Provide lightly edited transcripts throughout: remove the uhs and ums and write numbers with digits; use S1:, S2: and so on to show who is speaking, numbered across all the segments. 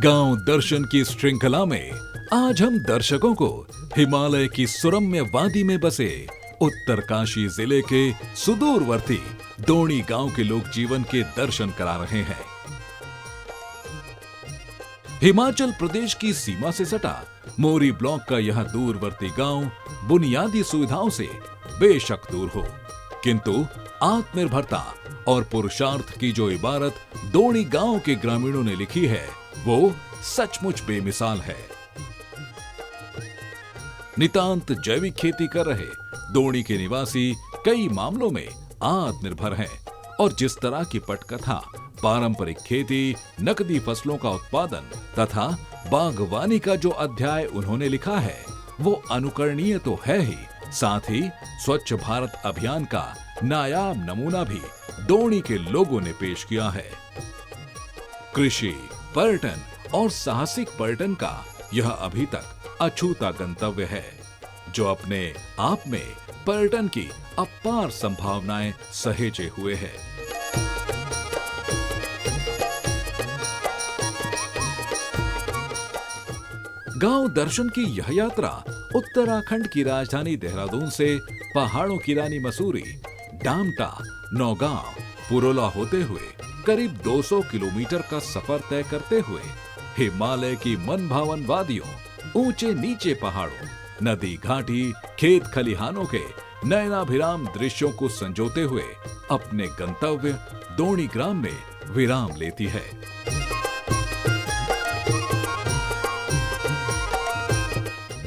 S1: गांव दर्शन की श्रृंखला में आज हम दर्शकों को हिमालय की सुरम्य वादी में बसे उत्तरकाशी जिले के सुदूरवर्ती दोणी गांव के लोक जीवन के दर्शन करा रहे हैं। हिमाचल प्रदेश की सीमा से सटा मोरी ब्लॉक का यह दूरवर्ती गांव बुनियादी सुविधाओं से बेशक दूर हो, किंतु आत्मनिर्भरता और पुरुषार्थ की जो इबारत दोणी गांव के ग्रामीणों ने लिखी है वो सचमुच बेमिसाल है। नितांत जैविक खेती कर रहे दोणी के निवासी कई मामलों में आत्मनिर्भर हैं और जिस तरह की पटकथा पारंपरिक खेती, नकदी फसलों का उत्पादन तथा बागवानी का जो अध्याय उन्होंने लिखा है वो अनुकरणीय तो है ही, साथ ही स्वच्छ भारत अभियान का नायाब नमूना भी दोणी के लोगों ने पेश किया है। कृषि, पर्यटन और साहसिक पर्यटन का यह अभी तक अछूता गंतव्य है, जो अपने आप में पर्यटन की अपार संभावनाएं सहेजे हुए है। गांव दर्शन की यह यात्रा उत्तराखंड की राजधानी देहरादून से पहाड़ों की रानी मसूरी, डामटा, नौगांव, पुरोला होते हुए करीब 200 किलोमीटर का सफर तय करते हुए हिमालय की मनभावन वादियों, ऊंचे नीचे पहाड़ों, नदी घाटी, खेत खलिहानों के नयनाभिराम दृश्यों को संजोते हुए अपने गंतव्य दोणी ग्राम में विराम लेती है।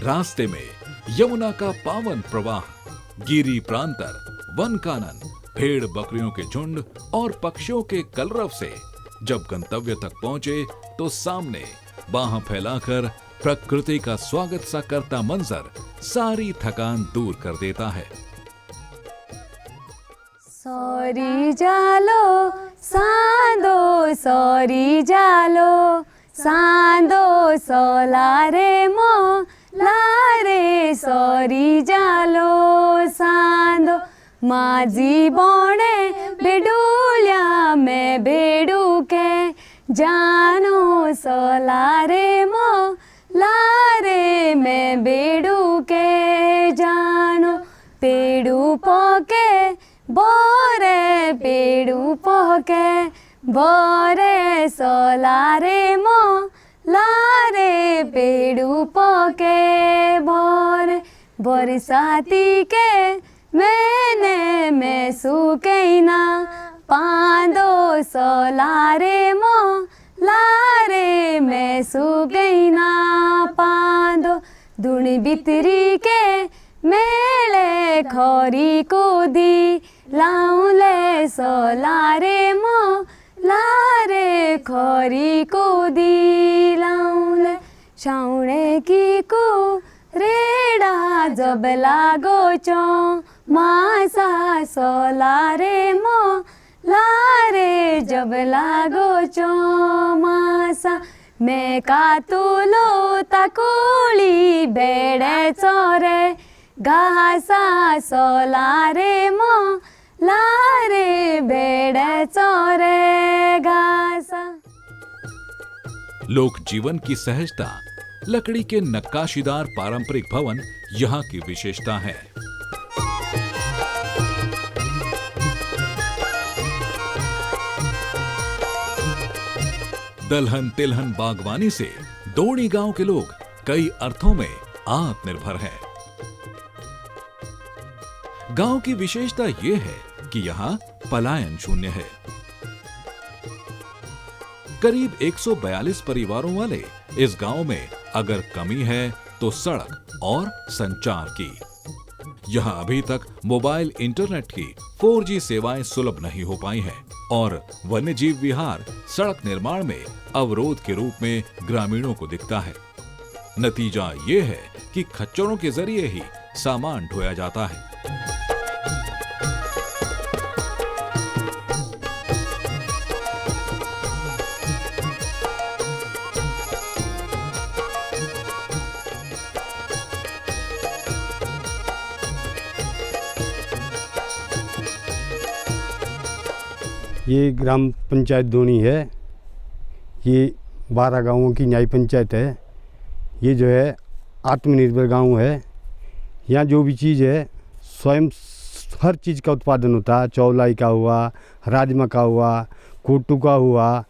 S1: रास्ते में यमुना का पावन प्रवाह, गिरी प्रांतर, वन कानन, भेड़ बकरियों के झुंड और पक्षियों के कलरव से जब गंतव्य तक पहुंचे तो सामने बाह फैलाकर प्रकृति का स्वागत सा करता मंजर सारी थकान दूर कर देता है।
S2: सॉरी जालो सांदो, सॉरी जालो सांदो, सोलारे मो लारे, सॉरी जालो सांदो, माझी बोणे बेडूल्या में बेडू के जानो, सोलारे मो लारे में बेडू के जानो, पेड़ू पोके बोरे, पेड़ू पोके बोरे, सोलारे मो लारे, पेड़ू पोके बोरे, बरसाती के मैंने मैं सूकेना पांदो, सोलारे मो लारे मैं सूकेना पांदो, दुनी बितरी के मेले खोरी कूदी लाऊले, सोलारे मो लारे खोरी कूदी लाऊले, छाउणे की को रेड़ा जब लागो चो मासा, सोलारे मो लारे जब लागो चो मासा, मैं कातुलो तकुली बेड़े चोरे घासा, सोलारे मो लारे बेड़े चोरे घासा।
S1: लोक जीवन की सहजता, लकड़ी के नक्काशीदार पारंपरिक भवन यहाँ की विशेषता है। दलहन तिलहन बागवानी से दोणी गांव के लोग कई अर्थों में आत्मनिर्भर हैं। गांव की विशेषता ये है कि यहाँ पलायन शून्य है। करीब 142 परिवारों वाले इस गांव में अगर कमी है तो सड़क और संचार की। यहाँ अभी तक मोबाइल इंटरनेट की 4G सेवाएं सुलभ नहीं हो पाई हैं और वन्यजीव विहार सड़क निर्माण में अवरोध के रूप में ग्रामीणों को दिखता है। नतीजा ये है कि खच्चरों के जरिए ही सामान ढोया जाता है।
S3: ये ग्राम पंचायत दोणी है। ये 12 गांवों की न्याय पंचायत है। ये जो है आत्मनिर्भर गांव है। यहाँ जो भी चीज़ है स्वयं हर चीज़ का उत्पादन होता है। चौलाई का हुआ, राजमा का हुआ, कोटू का हुआ,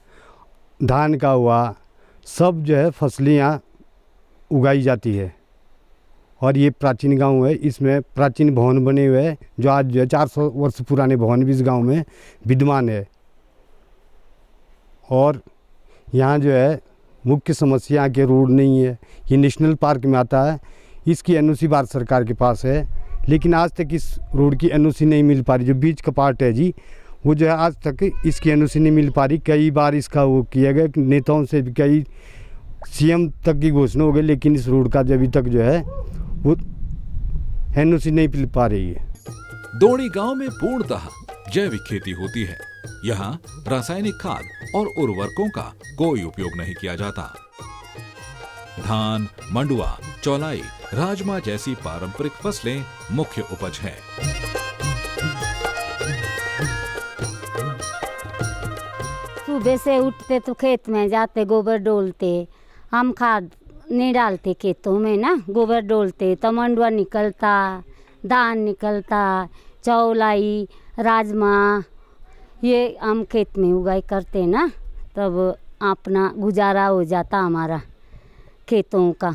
S3: धान का हुआ, सब जो है फसलें यहाँ उगाई जाती है। और ये प्राचीन गांव है। इसमें प्राचीन भवन बने हुए हैं जो आज जो है 400 वर्ष पुराने भवन भी इस गांव में विद्यमान है। और यहाँ जो है मुख्य समस्या के रोड नहीं है। ये नेशनल पार्क में आता है। इसकी एनओसी भारत सरकार के पास है, लेकिन आज तक इस रोड की एनओसी नहीं मिल पा रही। जो बीच का पार्ट है जी, वो जो है आज तक इसकी एनओसी नहीं मिल पा रही। कई बार इसका वो किया गया, नेताओं से भी कई सीएम तक की घोषणा हो गई, लेकिन इस रोड का अभी तक जो है वो एनओसी नहीं मिल पा रही है।
S1: दोणी गांव में पूर्णतः जैविक खेती होती है। यहाँ रासायनिक खाद और उर्वरकों का कोई उपयोग नहीं किया जाता। धान, मंडुआ, चौलाई, राजमा जैसी पारंपरिक फसलें मुख्य उपज हैं।
S4: सुबह से उठते तो खेत में जाते, गोबर डोलते। हम खाद नहीं डालते खेतों में ना, गोबर डोलते तो मंडुआ निकलता, धान निकलता, चौलाई, राजमा ये हम खेत में उगाई करते ना, तब अपना गुजारा हो जाता हमारा खेतों का।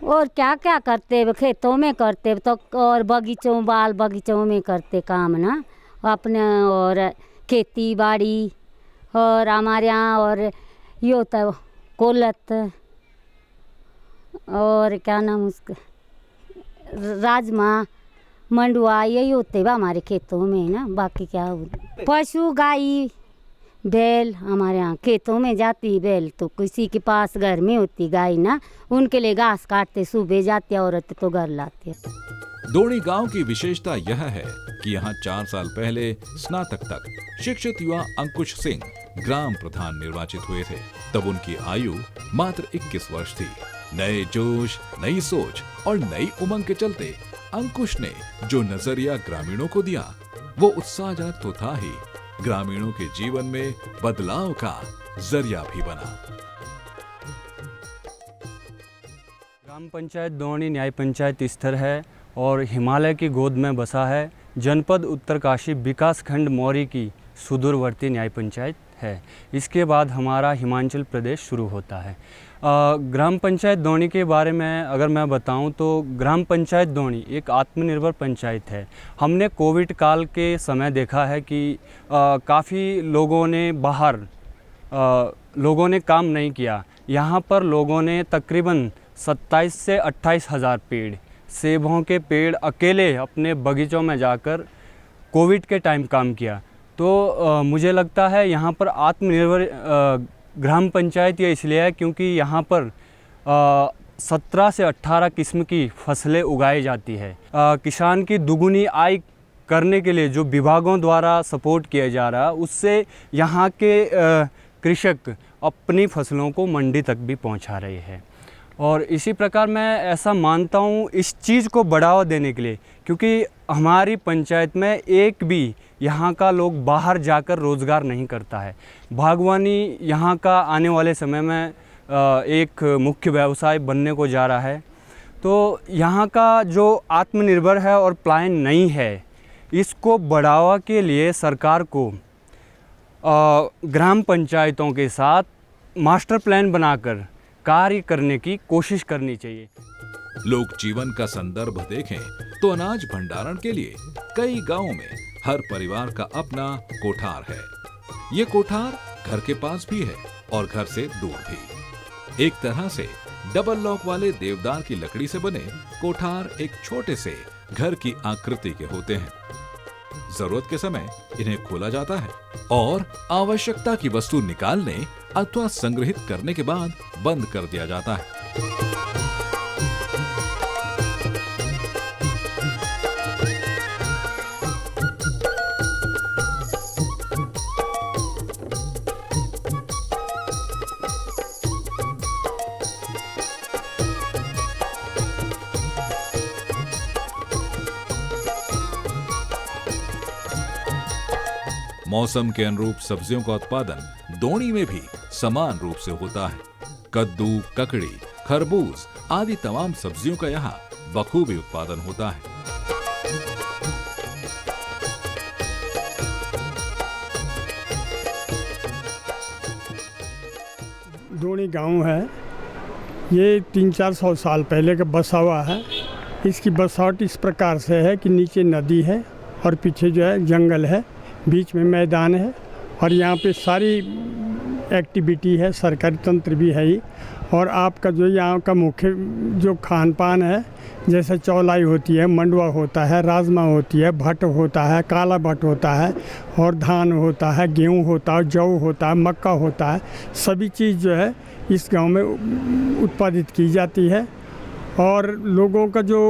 S4: और क्या क्या करते खेतों में करते तो, और बगीचों बाल बगीचों में करते काम ना अपने। और खेती बाड़ी और हमारे यहाँ और ये होता है कोलत और क्या नाम उसका, राजमा, मंडुआ यही होते हैं हमारे खेतों में ना। बाकी क्या पशु गाय बैल हमारे यहाँ खेतों में जाती। बैल तो किसी के पास घर में होती गाय ना, उनके लिए घास काटते, सुबह जाती है औरत तो घर लाती है।
S1: दोणी गांव की विशेषता यह है कि यहाँ 4 साल पहले स्नातक तक शिक्षित युवा अंकुश सिंह ग्राम प्रधान निर्वाचित हुए थे। तब उनकी आयु मात्र 21 वर्ष थी। नए जोश, नई सोच और नई उमंग के चलते अंकुश ने जो नजरिया ग्रामीणों को दिया वो उत्साहजनक तो था ही, ग्रामीणों के जीवन में बदलाव का जरिया भी बना।
S5: ग्राम पंचायत दोणी न्याय पंचायत स्थिर है और हिमालय की गोद में बसा है। जनपद उत्तरकाशी विकासखंड मौरी की सुदूरवर्ती न्याय पंचायत है। इसके बाद हमारा हिमाचल प्रदेश शुरू होता है। ग्राम पंचायत दोणी के बारे में अगर मैं बताऊं तो ग्राम पंचायत दोणी एक आत्मनिर्भर पंचायत है। हमने कोविड काल के समय देखा है कि काफ़ी लोगों ने बाहर लोगों ने काम नहीं किया। यहाँ पर लोगों ने तकरीबन 27 से 28 हज़ार पेड़, सेबों के पेड़ अकेले अपने बगीचों में जाकर कोविड के टाइम काम किया। तो मुझे लगता है यहाँ पर आत्मनिर्भर ग्राम पंचायत ये इसलिए है क्योंकि यहाँ पर 17 से 18 किस्म की फसलें उगाई जाती है। किसान की दुगुनी आय करने के लिए जो विभागों द्वारा सपोर्ट किया जा रहा है, उससे यहाँ के कृषक अपनी फसलों को मंडी तक भी पहुँचा रहे हैं। और इसी प्रकार मैं ऐसा मानता हूँ इस चीज़ को बढ़ावा देने के लिए, क्योंकि हमारी पंचायत में एक भी यहाँ का लोग बाहर जाकर रोज़गार नहीं करता है। बागवानी यहाँ का आने वाले समय में एक मुख्य व्यवसाय बनने को जा रहा है। तो यहाँ का जो आत्मनिर्भर है और प्लान नहीं है, इसको बढ़ावा के लिए सरकार को ग्राम पंचायतों के साथ मास्टर प्लान बनाकर कार्य करने की कोशिश करनी चाहिए।
S1: लोक जीवन का संदर्भ देखें तो अनाज भंडारण के लिए कई गांवों में हर परिवार का अपना कोठार है। ये कोठार घर के पास भी है और घर से दूर भी। एक तरह से डबल लॉक वाले देवदार की लकड़ी से बने कोठार एक छोटे से घर की आकृति के होते हैं। जरूरत के समय इन्हें खोला जाता है और आवश्यकता की वस्तु निकालने अथवा संग्रहित करने के बाद बंद कर दिया जाता है। मौसम के अनुरूप सब्जियों का उत्पादन दोणी में भी समान रूप से होता है। कद्दू, ककड़ी, खरबूज आदि तमाम सब्जियों का यहाँ बखूबी उत्पादन होता है।
S6: दोणी गांव है, ये 300-400 साल पहले का बसा हुआ है। इसकी बसावट इस प्रकार से है कि नीचे नदी है और पीछे जो है जंगल है, बीच में मैदान है और यहाँ पे सारी एक्टिविटी है, सरकारी तंत्र भी है ही। और आपका जो यहाँ का मुख्य जो खान पान है, जैसे चौलाई होती है, मंडुआ होता है, राजमा होती है, भट होता है, काला भट होता है और धान होता है, गेहूँ होता है, जौ होता है, मक्का होता है। सभी चीज़ जो है इस गांव में उत्पादित की जाती है। और लोगों का जो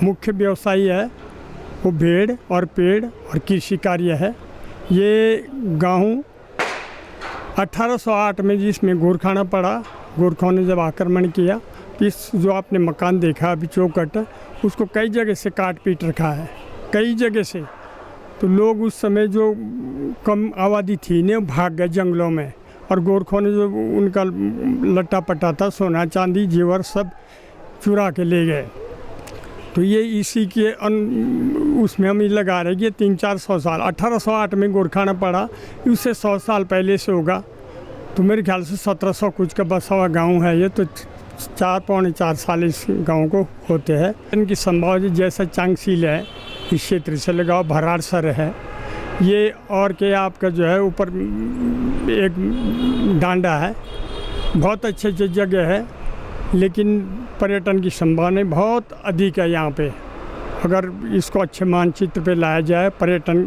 S6: मुख्य व्यवसाय है वो भेड़ और पेड़ और कृषि कार्य है। ये गांव 1808 में जिसमें गोरखाना पड़ा, गोरखों ने जब आक्रमण किया, इस जो आपने मकान देखा अभी चौखट, उसको कई जगह से काट पीट रखा है, कई जगह से। तो लोग उस समय जो कम आबादी थी ने भाग गए जंगलों में और गोरखों ने जो उनका लट्टा पट्टा था, सोना चांदी जेवर सब चुरा के ले गए। तो ये इसी के उसमें हम ये लगा रहे कि 300-400 साल, 1808 में गोरखाना पड़ा, उससे 100 साल पहले से होगा। तो मेरे ख्याल से 1700 कुछ का बसा हुआ गाँव है ये। तो 4-4.25 साल इस गाँव को होते हैं। इनकी संभावना जैसे चांगसील है, इस क्षेत्र से लगाओ, भराड़सर है ये, और के आपका जो है ऊपर एक डांडा है। बहुत अच्छे अच्छे जगह है, लेकिन पर्यटन की संभावना बहुत अधिक है यहाँ पे। अगर इसको अच्छे मानचित्र पे लाया जाए, पर्यटन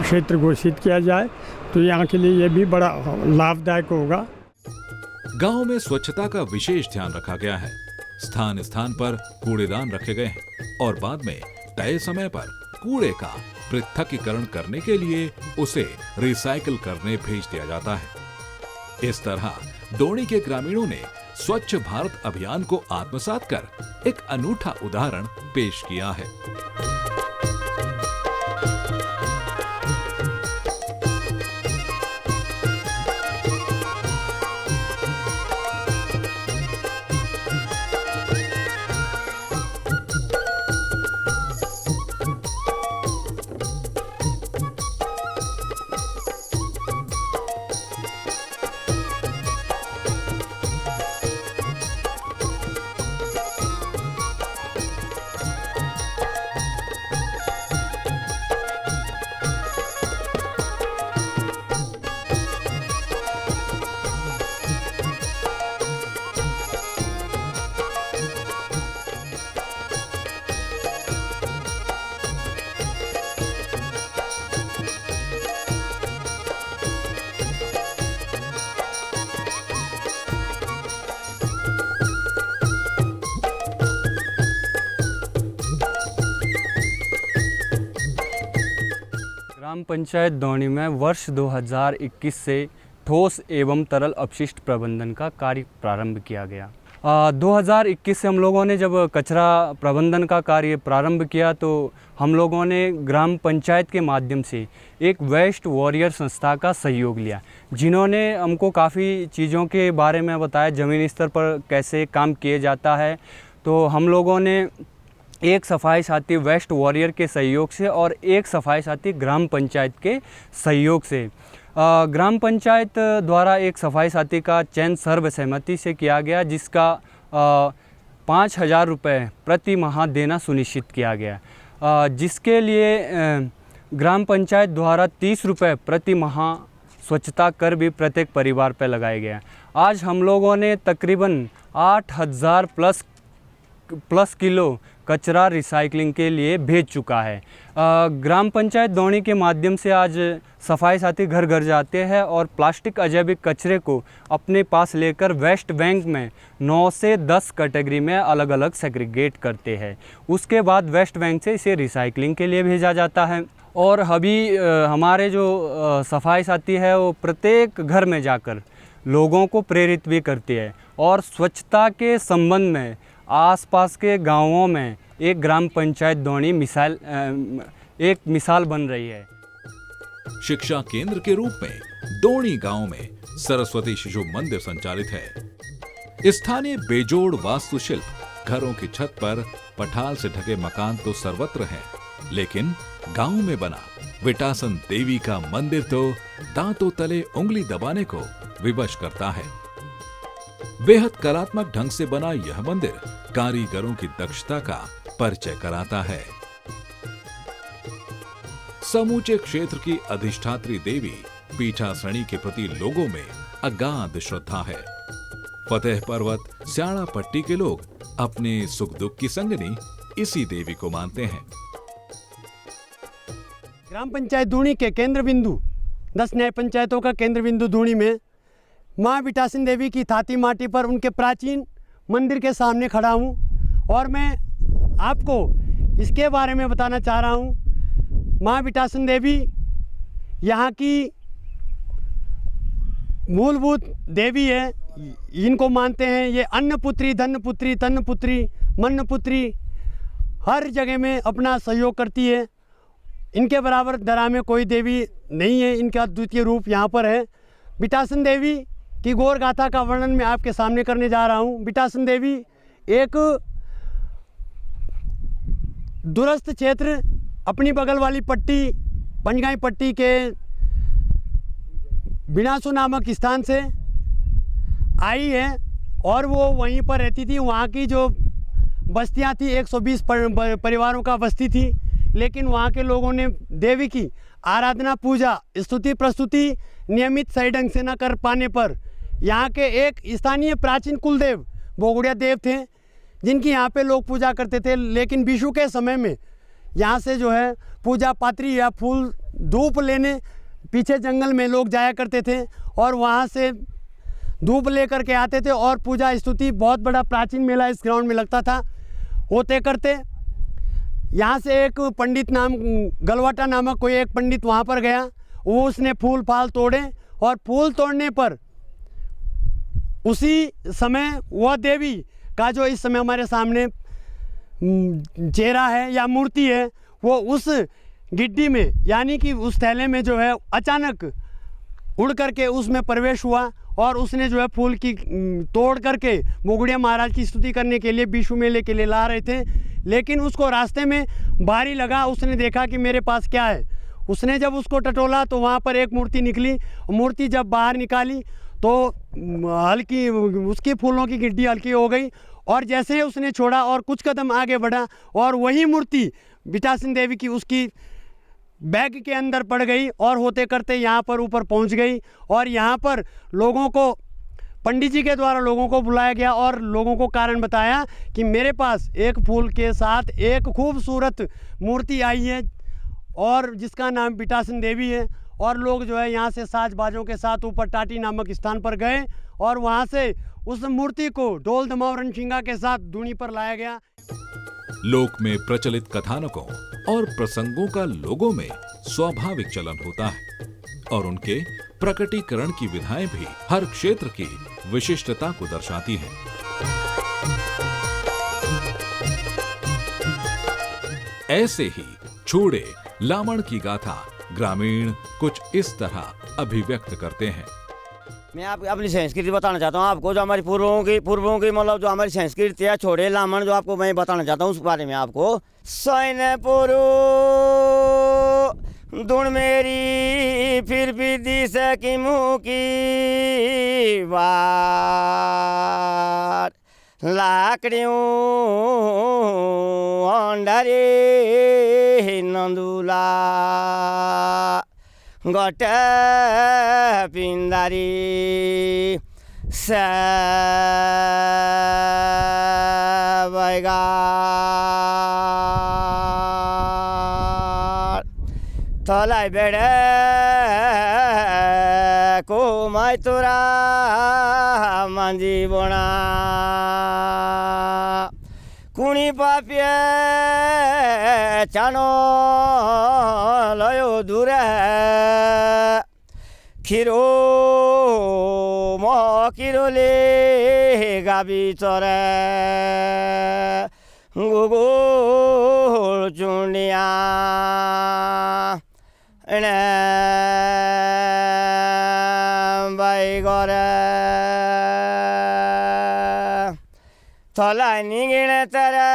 S6: क्षेत्र घोषित किया जाए, तो यहाँ के लिए ये भी बड़ा लाभदायक होगा।
S1: गांव में स्वच्छता का विशेष ध्यान रखा गया है। स्थान स्थान पर कूड़ेदान रखे गए हैं और बाद में तय समय पर कूड़े का पृथक्कीकरण करने के लिए उसे रिसाइकिल करने भेज दिया जाता है। इस तरह दोणी के ग्रामीणों ने स्वच्छ भारत अभियान को आत्मसात कर एक अनूठा उदाहरण पेश किया है।
S5: ग्राम पंचायत दोणी में वर्ष 2021 से ठोस एवं तरल अपशिष्ट प्रबंधन का कार्य प्रारंभ किया गया। 2021 से हम लोगों ने जब कचरा प्रबंधन का कार्य प्रारंभ किया, तो हम लोगों ने ग्राम पंचायत के माध्यम से एक वेस्ट वॉरियर संस्था का सहयोग लिया, जिन्होंने हमको काफ़ी चीज़ों के बारे में बताया, ज़मीनी स्तर पर कैसे काम किया जाता है। तो हम लोगों ने एक सफाई साथी वेस्ट वॉरियर के सहयोग से और एक सफाई साथी ग्राम पंचायत के सहयोग से ग्राम पंचायत द्वारा एक सफाई साथी का चयन सर्वसहमति से किया गया, जिसका 5,000 रुपये प्रति माह देना सुनिश्चित किया गया, जिसके लिए ग्राम पंचायत द्वारा 30 रुपये प्रति माह स्वच्छता कर भी प्रत्येक परिवार पर लगाया गया। आज हम लोगों ने तकरीबन 8,000 प्लस किलो कचरा रिसाइकलिंग के लिए भेज चुका है। ग्राम पंचायत दोणी के माध्यम से आज सफाई साथी घर घर जाते हैं और प्लास्टिक अजैविक कचरे को अपने पास लेकर वेस्ट बैंक में 9 से 10 कैटेगरी में अलग अलग सेग्रीगेट करते हैं। उसके बाद वेस्ट बैंक से इसे रिसाइकलिंग के लिए भेजा जाता है। और अभी हमारे जो सफाई साथी है वो प्रत्येक घर में जाकर लोगों को प्रेरित भी करते हैं और स्वच्छता के संबंध में आसपास के गांवों में एक ग्राम पंचायत दोणी एक मिसाल बन रही है।
S1: शिक्षा केंद्र के रूप में दोणी गांव में सरस्वती शिशु मंदिर संचालित है। स्थानीय बेजोड़ वास्तुशिल्प घरों की छत पर पठाल से ढके मकान तो सर्वत्र हैं, लेकिन गांव में बना विटासन देवी का मंदिर तो दांतों तले उंगली दबाने को विवश करता है। बेहद कलात्मक ढंग से बना यह मंदिर कारीगरों की दक्षता का परिचय कराता है। समूचे क्षेत्र की अधिष्ठात्री देवी पीठासनी के प्रति लोगों में अगाध श्रद्धा है। फतेह पर्वत स्याणा पट्टी के लोग अपने सुख दुख की संगनी इसी देवी को मानते हैं।
S7: ग्राम पंचायत दूनी के केंद्र बिंदु 10 न्याय पंचायतों का केंद्र बिंदु दूनी में माँ विटासन देवी की थाती माटी पर उनके प्राचीन मंदिर के सामने खड़ा हूँ और मैं आपको इसके बारे में बताना चाह रहा हूँ। माँ विटासन देवी यहाँ की मूलभूत देवी है। इनको मानते हैं ये अन्न पुत्री, धन पुत्री, तन पुत्री, मन पुत्री, हर जगह में अपना सहयोग करती है। इनके बराबर दरा में कोई देवी नहीं है। इनका द्वितीय रूप यहाँ पर है। विटासन देवी की गौर गाथा का वर्णन मैं आपके सामने करने जा रहा हूँ। विटासन देवी एक दूरस्थ क्षेत्र अपनी बगल वाली पट्टी पंजगाई पट्टी के बिनासु नामक स्थान से आई है और वो वहीं पर रहती थी। वहाँ की जो बस्तियाँ थी 120 परिवारों का बस्ती थी, लेकिन वहाँ के लोगों ने देवी की आराधना, पूजा, स्तुति प्रस्तुति नियमित सही ढंग से न कर पाने पर यहाँ के एक स्थानीय प्राचीन कुलदेव बोगुड़िया देव थे, जिनकी यहाँ पे लोग पूजा करते थे। लेकिन विषु के समय में यहाँ से जो है पूजा पात्री या फूल धूप लेने पीछे जंगल में लोग जाया करते थे और वहाँ से धूप लेकर के आते थे और पूजा स्तुति, बहुत बड़ा प्राचीन मेला इस ग्राउंड में लगता था। होते करते यहाँ से एक पंडित नाम गलवाटा नामक कोई एक पंडित वहाँ पर गया। वो उसने फूल फाल तोड़े और फूल तोड़ने पर उसी समय वह देवी का जो इस समय हमारे सामने चेहरा है या मूर्ति है, वो उस गिड्डी में यानी कि उस थैले में जो है अचानक उड़ करके उसमें प्रवेश हुआ और उसने जो है फूल की तोड़ करके बोगुड़िया महाराज की स्तुति करने के लिए विषु मेले के लिए ला रहे थे। लेकिन उसको रास्ते में भारी लगा। उसने देखा कि मेरे पास क्या है। उसने जब उसको टटोला तो वहाँ पर एक मूर्ति निकली। मूर्ति जब बाहर निकाली तो हल्की उसकी फूलों की गिड्डी हल्की हो गई और जैसे ही उसने छोड़ा और कुछ कदम आगे बढ़ा और वही मूर्ति विटासन देवी की उसकी बैग के अंदर पड़ गई और होते करते यहाँ पर ऊपर पहुँच गई। और यहाँ पर लोगों को, पंडित जी के द्वारा लोगों को बुलाया गया और लोगों को कारण बताया कि मेरे पास एक फूल के साथ एक खूबसूरत मूर्ति आई है और जिसका नाम विटासन देवी है। और लोग जो है यहाँ से साज बाजों के साथ ऊपर टाटी नामक स्थान पर गए और वहाँ से उस मूर्ति को ढोल धमाव रणशिंगा के साथ दूनी पर लाया गया।
S1: लोक में प्रचलित कथानकों और प्रसंगों का लोगों में स्वाभाविक चलन होता है और उनके प्रकटीकरण की विधाएं भी हर क्षेत्र की विशिष्टता को दर्शाती हैं। ऐसे ही छूड़े लामण की गाथा ग्रामीण कुछ इस तरह अभिव्यक्त करते हैं।
S8: मैं आपको अपनी संस्कृति बताना चाहता हूँ आपको, जो हमारी पूर्वों की मतलब जो हमारी संस्कृति है, छोड़े लामण, जो आपको मैं बताना चाहता हूँ उस बारे में आपको। सैन पुरु दुण मेरी फिर भी दिस की मुँह की बार लाकड़ियों अंडरे नंदुला गट पिंदारी सबैगार तलाई बेड़े को माइतुरा मांझी बोना कुणी पापिया चानो लयो दूर खिरो मकिरोले गाबी चरे गुगुल चुंडिया बाई गरे थोला निगिण तरा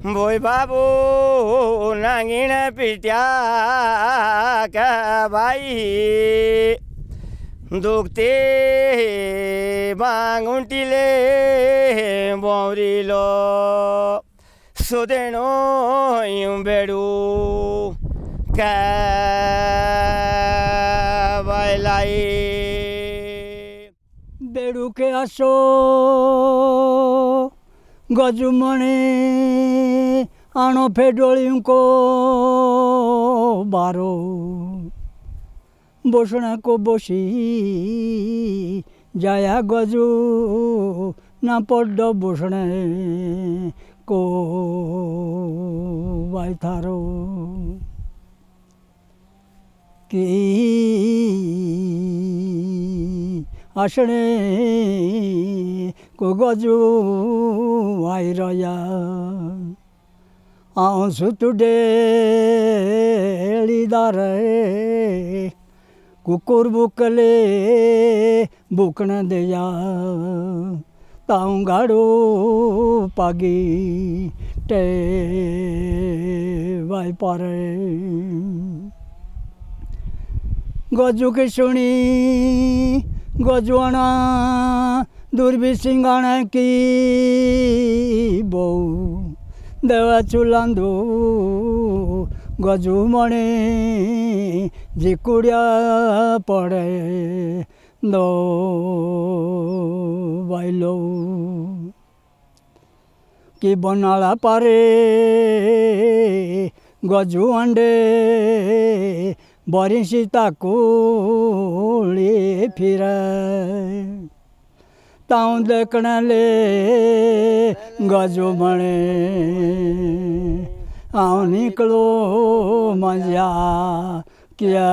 S8: बोई बाबू नागिण पिट्या का भाई दुखते बांगुंटिले बोरिलो सुदेनो यूं बेड़ू का बायलाई
S9: बेड़ू के आसो गजुमणे आनो फेडोलियों को बारो बोसना को बोसी जाया गजू ना पड्डो बोसने को भाई थारो की आसने को गजू आई रया आंसू तुडे दारे कुकुर बुकले बुकन दिया ताऊं गाड़ो पागी टे भाई पारे गजू की सुनी गजुआना दूरबी सिंगाना की बहू देवा चुलांदू गजू मणे जिकुड़िया पड़े दो बाइलो कि बनाला पारे गजू अंडे बरी सीता कोली फिरे ताऊं देखने ले गजू मणे आओ निकलो मजा क्या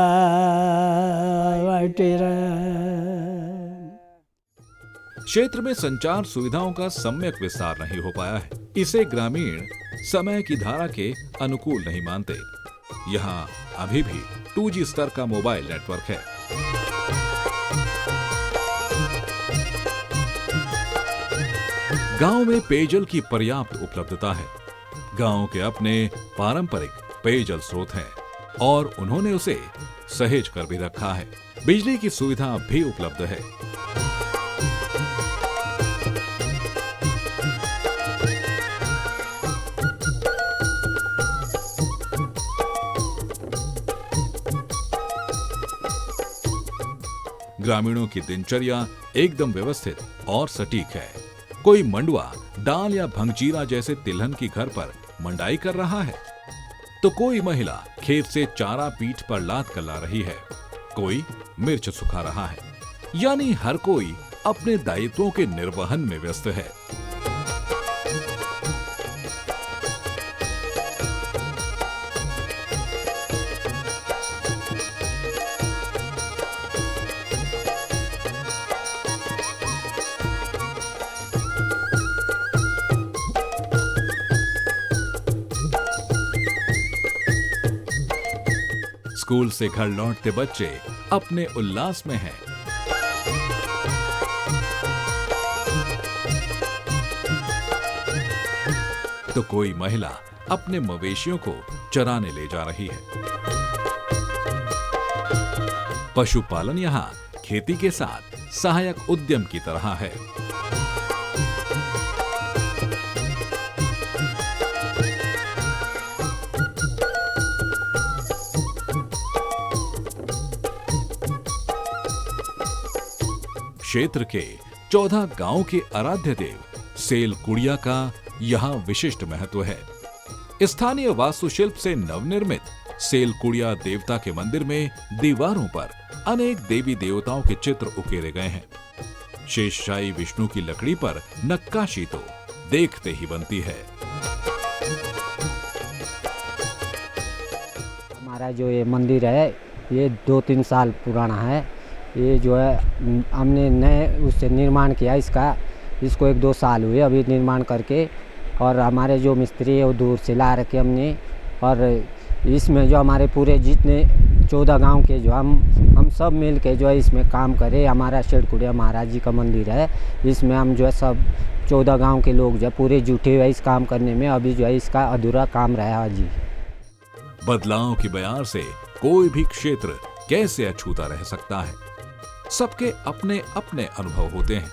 S1: क्षेत्र में संचार सुविधाओं का सम्यक विस्तार नहीं हो पाया है। इसे ग्रामीण समय की धारा के अनुकूल नहीं मानते। यहाँ अभी भी 2G स्तर का मोबाइल नेटवर्क है। गांव में पेयजल की पर्याप्त उपलब्धता है। गांव के अपने पारंपरिक पेयजल स्रोत हैं और उन्होंने उसे सहेज कर भी रखा है। बिजली की सुविधा भी उपलब्ध है। ग्रामीणों की दिनचर्या एकदम व्यवस्थित और सटीक है। कोई मंडुआ, दाल या भंगचीरा जैसे तिलहन की घर पर मंडाई कर रहा है, तो कोई महिला खेत से चारा पीठ पर लाद कर ला रही है, कोई मिर्च सुखा रहा है। यानी हर कोई अपने दायित्वों के निर्वहन में व्यस्त है। स्कूल से घर लौटते बच्चे अपने उल्लास में हैं। तो कोई महिला अपने मवेशियों को चराने ले जा रही है। पशुपालन यहाँ खेती के साथ सहायक उद्यम की तरह है। क्षेत्र के 14 गांव के आराध्य देव सेल कुड़िया का यहाँ विशिष्ट महत्व है। स्थानीय वास्तुशिल्प से नवनिर्मित सेल कुड़िया देवता के मंदिर में दीवारों पर अनेक देवी देवताओं के चित्र उकेरे गए हैं। शेषशाही विष्णु की लकड़ी पर नक्काशी तो देखते ही बनती है।
S10: हमारा जो ये मंदिर है ये 2-3 साल पुराना है। ये जो है हमने नए उससे निर्माण किया इसको 1-2 साल हुए अभी निर्माण करके, और हमारे जो मिस्त्री है वो दूर से ला रखे हमने। और इसमें जो हमारे पूरे जितने 14 गांव के जो हम सब मिल के जो है इसमें काम करें। हमारा शेरकुटिया महाराज जी का मंदिर है, इसमें हम जो है सब 14 गांव के लोग जो है पूरे जुटे हुए इस काम करने में। अभी जो है इसका अधूरा काम रहा जी।
S1: बदलाव की बयार से कोई भी क्षेत्र कैसे अछूता रह सकता है। सबके अपने अपने अनुभव होते हैं।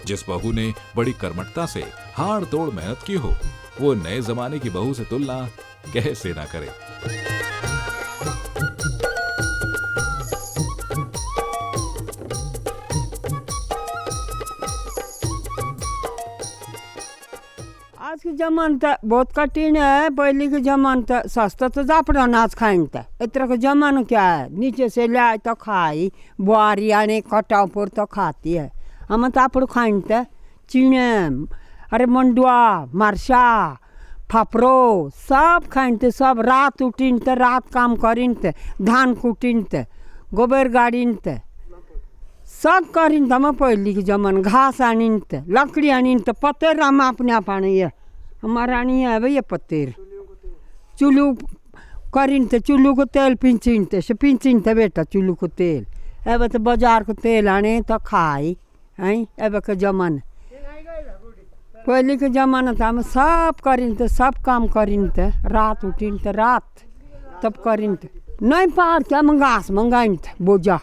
S1: जिस बहू ने बड़ी कर्मठता से हाड़ तोड़ मेहनत की हो, वो नए जमाने की बहू से तुलना कैसे ना करे।
S11: आज के जमाना तो बहुत कठिन है। पहले के जमाना तो सस्ता तो जापड़ अनाज खाइन था। इतना का जमाना क्या है, नीचे से ले आए तो खाई, बुआरी आने कटाव पर तो खाती है। हम तापड़ खाइन थे चिड़े, अरे मंडुआ, मरसा, फाफरो सब खाइन थे। सब रात उठिन थे, रात काम करिन थे, धान कुटिन थे, गोबर गाड़िन थे, सब करिन थे। हम पहले के जमाना घास आनिन थे, लकड़ी आनिन थे, पत्थर हम अपने आप आने ये हमारा नहीं है भैया पत्थर। चुल्लू करिन थे, चुल्लू को तेल पिंचिन थे, से पिंचिन थे बेटा चुल्लू को तेल। अब तो बाजार को तेल आने तो खाई हैं। अब के जमाना, पहले के जमाना था हम सब करिन थे, सब काम करिन थे, रात उठिन थे, रात तब करिन थे। नहीं पार के हम घास मंगाइन थे बोझा,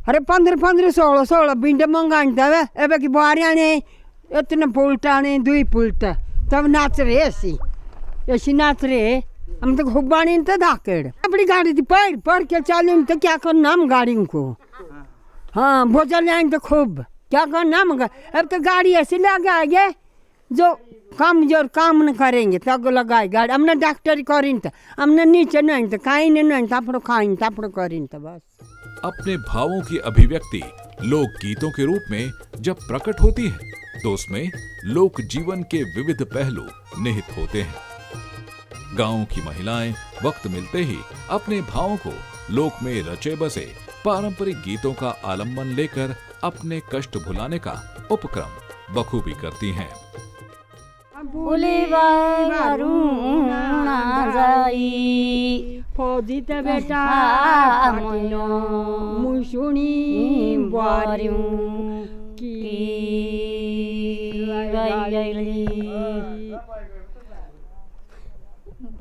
S11: अरे 15 16 बिंडे मंगाइन थे। अब की बुआरी आने इतने पुलटा आने 2 पुलटा, तब नाच रहे ऐसी नाच रहे। हम तो खूब बाड़ी थे धाकेड़, अपनी गाड़ी थी पैर के चालीन तो क्या करना हम गाड़ी को। हाँ बोझा ले आए तो खूब क्या करना हम। अब तो गाड़ी ऐसी लगे आगे जो कमजोर काम न करेंगे तब लगाए गाड़ी। हमने डॉक्टरी करीन था, हमने नीचे नहीं था, कहीं नहीं था, अपने खाइन था, अपने करीन था बस।
S1: अपने भावों की अभिव्यक्ति लोक गीतों के रूप में जब प्रकट होती है तो उसमें लोक जीवन के विविध पहलू निहित होते हैं। गांव की महिलाएं वक्त मिलते ही अपने भावों को लोक में रचे बसे पारंपरिक गीतों का आलम्बन लेकर अपने कष्ट भुलाने का उपक्रम बखूबी करती हैं।
S11: फौजी त बेटा मुसुनी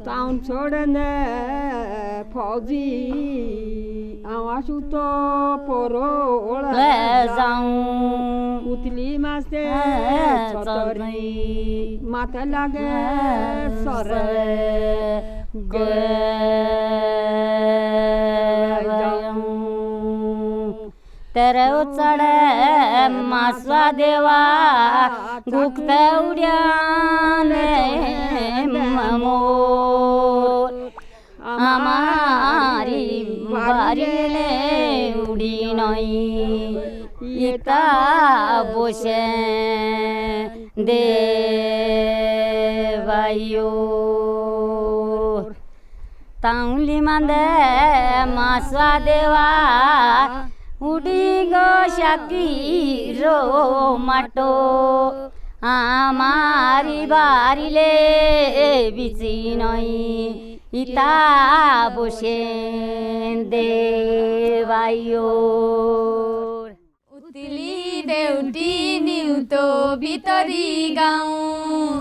S11: टाउन छोड़ने फौजी आवासु तो पोरो
S4: ले जाऊं
S11: उतली मासे छतरी माथे लागे सरे
S4: तेरे चढ़े मासवा देवा गुक्त उड़ाने मोर हमारी बारी ले उड़ी नहीं इता बोसे दे भाइयो ताउली मंदे मासवा देवा उड़ी गो शाकी रो मटो हमारी बारी ले बिची नहीं इता बोसे दे भाइयो
S2: उतली देउटी निउतो भितरी गाउँ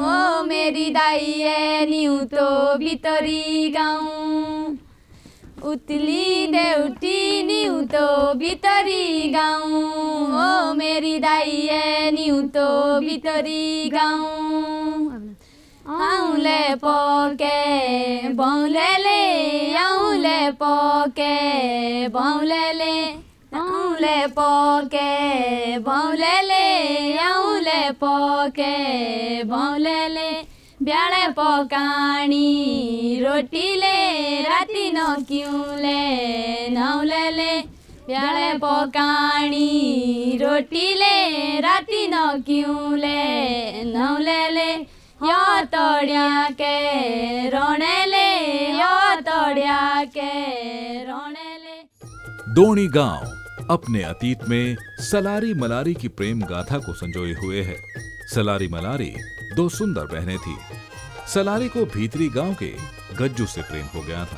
S2: ओ मेरी दाइए निउतो भितरी गाउँ उतली देउटी निउतो भितरी गाउँ ओ मेरी दाइए निउतो भितरी गाउँ आउँले पके बौलेले आउँले पके बौलेले आउँले पके बौलेले आउँले पके बौलेले ब्याडे पकाणी रोटीले राति नकिउले नौलेले ब्याडे पकाणी रोटीले राति नकिउले नौलेले यो तोड़िया के रोनेले यो तोड़िया के रोनेले।
S1: दोणी गांव अपने अतीत में सलारी मलारी की प्रेम गाथा को संजोए हुए है। सलारी मलारी 2 सुंदर बहनें थी। सलारी को भीतरी गांव के गज्जू से प्रेम हो गया था।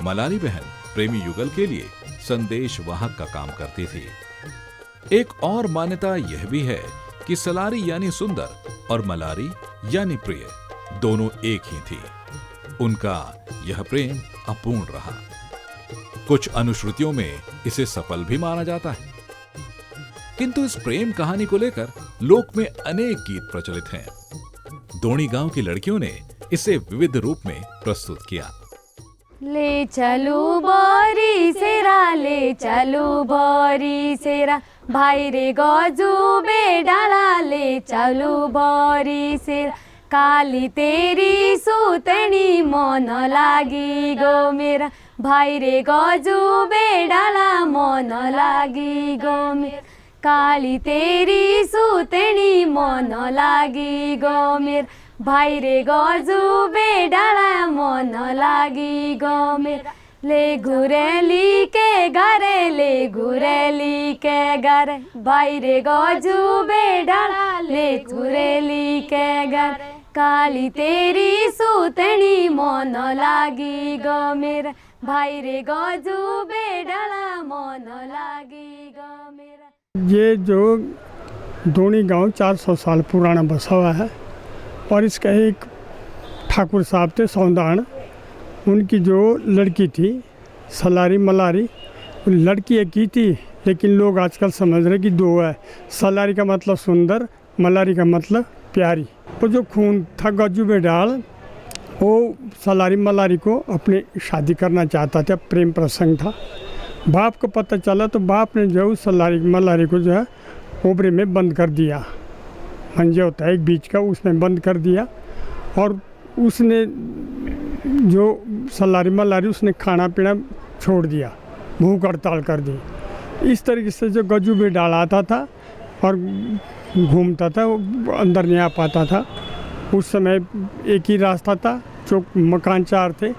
S1: मलारी बहन प्रेमी युगल के लिए संदेश वाहक का काम करती थी। एक और मान्यता यह भी है कि सलारी यानी सुंदर और मलारी यानी प्रिय दोनों एक ही थी। उनका यह प्रेम अपूर्ण रहा। कुछ अनुश्रुतियों में इसे सफल भी माना जाता है, किंतु इस प्रेम कहानी को लेकर लोक में अनेक गीत प्रचलित हैं। दोणी गांव की लड़कियों ने इसे विविध रूप में प्रस्तुत किया।
S2: ले चलू बोरी सेरा, ले चलू बोरी सेरा, भाई रे गजुबे डाला, ले चलू बोरी सेरा, काली तेरी सूतनी मन लागी गो मेरा, भाई रे गजुबे डाला मन लागी गो मेरा, काली तेरी सूतनी मन लागी गो मेरा, भाई रे गजुबे डाला मन लागी गो मेरा, ले घुरेली के घरे, ले घुरेली के घरे, भाई रे गजुबे डाला, ले घुरेली के घरे, काली तेरी सूतनी मन लागी गो मेरा, भाई रे गजुबे डाला मन लागी गो मेरा।
S6: ये जो दोणी गांव 400 साल पुराना बसा हुआ है और इसका एक ठाकुर साहब थे सौंदान, उनकी जो लड़की थी सलारी मलारी, लड़की एक ही थी, लेकिन लोग आजकल समझ रहे कि दो है। सलारी का मतलब सुंदर, मलारी का मतलब प्यारी। वो जो खून था गजुबे डाल, वो सलारी मलारी को अपने शादी करना चाहता था, प्रेम प्रसंग था। बाप को पता चला तो बाप ने जो सलारी मलारी को जो है ओबरे में बंद कर दिया, मंजे होता है एक बीच का, उसमें बंद कर दिया। और उसने जो सलारी मलारी उसने खाना पीना छोड़ दिया, भूख हड़ताल कर दी। इस तरीके से जो गजुबे डाल आता था और घूमता था, वो अंदर नहीं आ पाता था। उस समय एक ही रास्ता था, जो मकान 4 थे,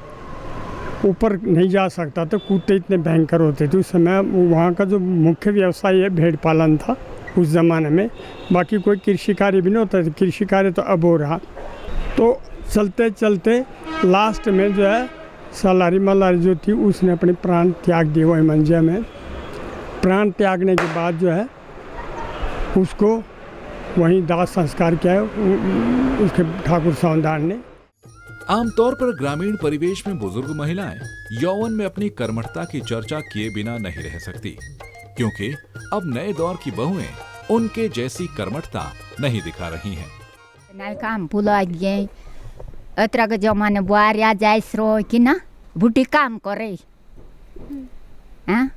S6: ऊपर नहीं जा सकता था, कुत्ते इतने भयंकर होते थे। उस समय वहाँ का जो मुख्य व्यवसाय है भेड़ पालन था उस ज़माने में, बाकी कोई कृषि कार्य भी नहीं होता था। कृषि कार्य तो अब हो रहा। तो चलते चलते लास्ट में जो है सलारी मलारी जो थी उसने अपने प्राण त्याग दिए वही मंजे में। प्राण त्यागने के बाद जो है उसको वहीं दाह संस्कार किया है उसके ठाकुर सौंदान ने।
S1: आमतौर पर ग्रामीण परिवेश में बुजुर्ग महिलाएं यौवन में अपनी कर्मठता की चर्चा किए बिना नहीं रह सकती, क्योंकि अब नए दौर की बहुएं उनके जैसी कर्मठता नहीं दिखा रही हैं।
S12: नहीं काम पुला गए अत्र के जमाने बुआरिया जाइस रो कि ना बुटी काम करे हैं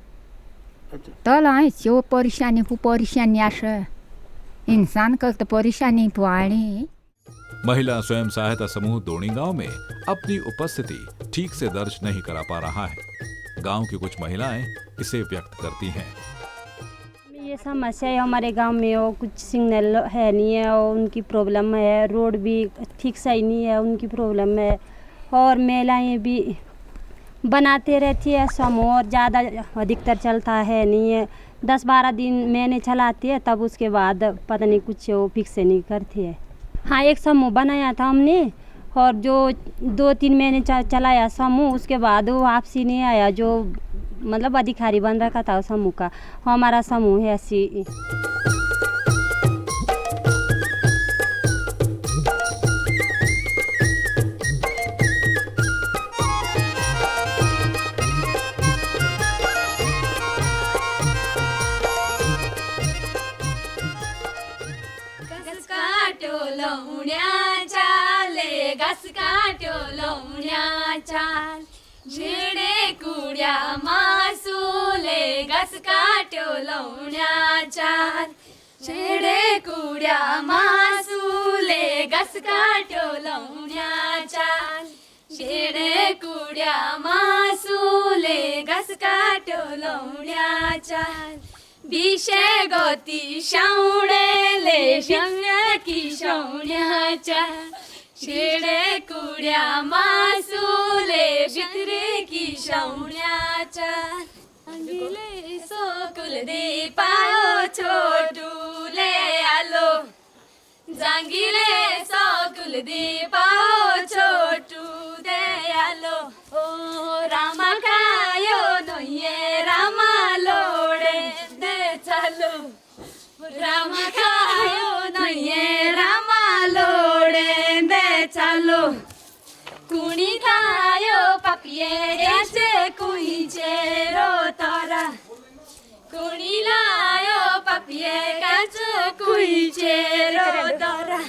S12: तो लाई जो परेशानी आशे इंसान का तो परेशानी तो आनी।
S1: महिला स्वयं सहायता समूह दोणी गांव में अपनी उपस्थिति ठीक से दर्ज नहीं करा पा रहा है। गांव की कुछ महिलाएं इसे व्यक्त करती हैं।
S4: ये समस्या है हमारे गांव में, वो कुछ सिग्नल है नहीं है और उनकी प्रॉब्लम है, रोड भी ठीक सही नहीं है उनकी प्रॉब्लम है, और महिलाएं भी बनाते रहती है समूह, और ज़्यादा अधिकतर चलता है नहीं है, 10-12 दिन महीने चलाती है, तब उसके बाद पता नहीं कुछ वो फिक्स नहीं करती है। हाँ, एक समूह बनाया था हमने, और जो 2-3 महीने चलाया समूह, उसके बाद वो वापसी नहीं आया। जो मतलब अधिकारी बन रखा था समूह का, हमारा समूह है ऐसी।
S2: झिडे कुड्या मासूले घस काट्यो लवण्या चाल, झिडे कुड्या मासूले घस काट्यो लवण्या चाल, झिडे कुड्या मासूले घस काट्यो लवण्या चाल, विषय गती शावणेले शंग की शवण्या चाल, झिडे कुड्या मासूले भित्रे की शवण्याचा, जांगिले सोकुल दे पायो छोटूले आलो, जांगिले सोकुल दे पायो छोटू दे आलो, ओ रामा कायो चालो कुणी खायो पपिए ऐसे कुइचेरो तरा कुणी लायो पपिए काचो कुइचेरो तरा